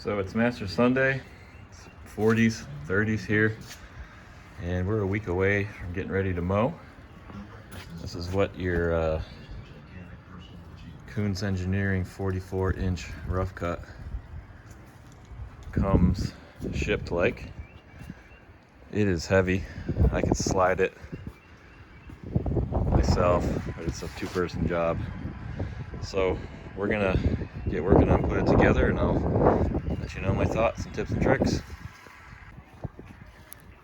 So it's Master Sunday, it's 40s, 30s here, and we're a week away from getting ready to mow. This is what your Kunz Engineering 44-inch rough cut comes shipped like. It is heavy. I could slide it myself, but it's a two-person job. So we're gonna get working on putting it together, and I'll let you know my thoughts and tips and tricks.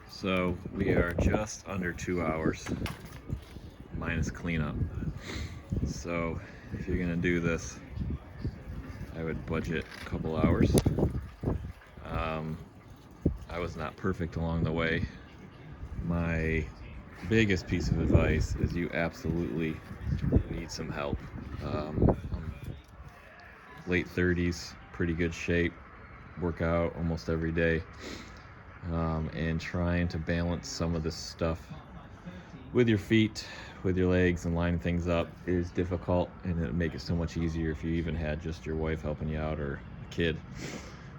So we are just under 2 hours minus cleanup. So if you're gonna do this, I would budget a couple hours. I was not perfect along the way. My biggest piece of advice is you absolutely need some help. I'm late 30s, pretty good shape, work out almost every day, and trying to balance some of this stuff with your feet, with your legs, and lining things up is difficult, and it would make it so much easier if you even had just your wife helping you out, or a kid,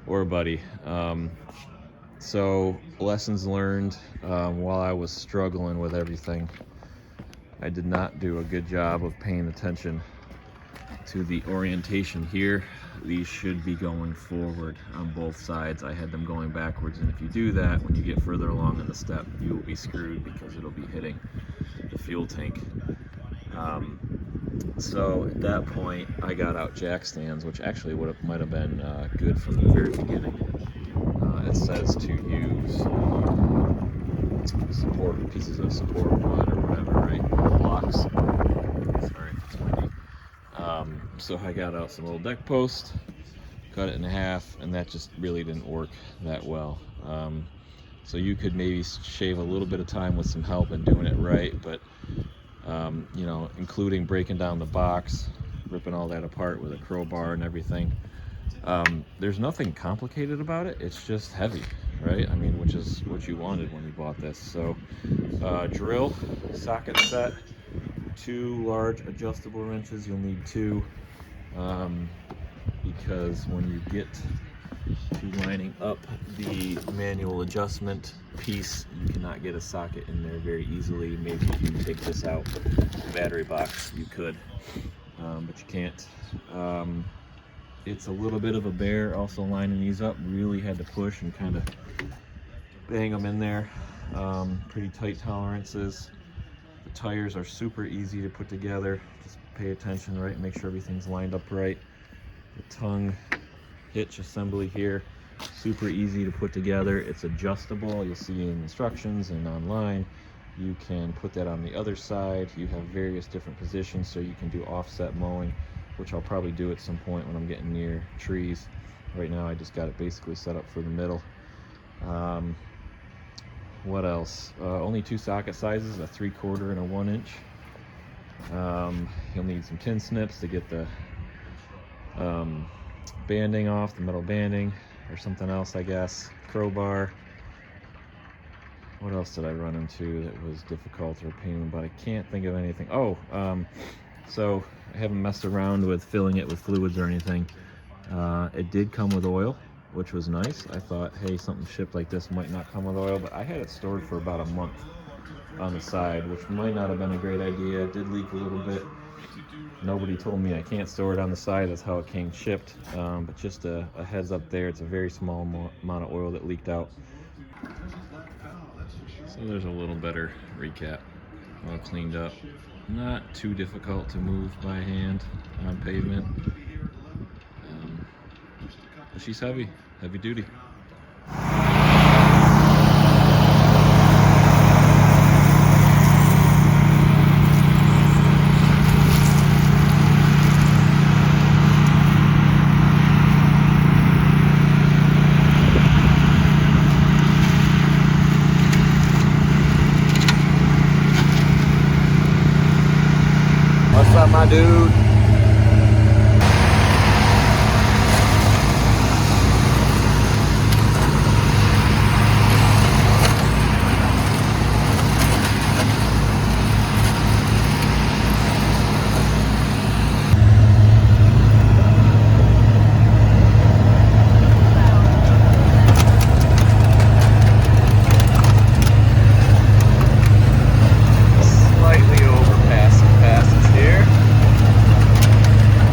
or a buddy. So lessons learned while I was struggling with everything. I did not do a good job of paying attention to the orientation here. These should be going forward on both sides. I had them going backwards, and if you do that, when you get further along in the step, you will be screwed because it'll be hitting the fuel tank. So at that point, I got out jack stands, which actually might have been good from the very beginning. It says to use support pieces of support wood or whatever, right? Blocks. Sorry, it's windy. So I got out some little deck posts, cut it in half, and that just really didn't work that well. So you could maybe shave a little bit of time with some help and doing it right, but you know, including breaking down the box, ripping all that apart with a crowbar and everything. There's nothing complicated about it. It's just heavy, right? I mean, which is what you wanted when you bought this. So drill, socket set, 2 large adjustable wrenches. You'll need 2 because when you get to lining up the manual adjustment piece, you cannot get a socket in there very easily. Maybe if you can take this out, the battery box, you could, but you can't. It's a little bit of a bear also lining these up. Really had to push and kind of bang them in there. Pretty tight tolerances. The tires are super easy to put together. Just pay attention, right? Make sure everything's lined up right. The tongue hitch assembly here, super easy to put together. It's adjustable. You'll see in instructions and online. You can put that on the other side. You have various different positions, so you can do offset mowing, which I'll probably do at some point when I'm getting near trees. Right now I just got it basically set up for the middle. What else? Only 2 socket sizes, a 3/4 and a 1 inch. You'll need some tin snips to get the banding off, the metal banding, or something else, I guess. Crowbar. What else did I run into that was difficult or a pain, but I can't think of anything. So I haven't messed around with filling it with fluids or anything. It did come with oil, which was nice. I thought, hey, something shipped like this might not come with oil, but I had it stored for about a month on the side, which might not have been a great idea. It did leak a little bit. Nobody told me I can't store it on the side. That's how it came shipped. But just a heads up there, it's a very small amount of oil that leaked out. So there's a little better recap. All cleaned up. Not too difficult to move by hand on pavement. But she's heavy duty.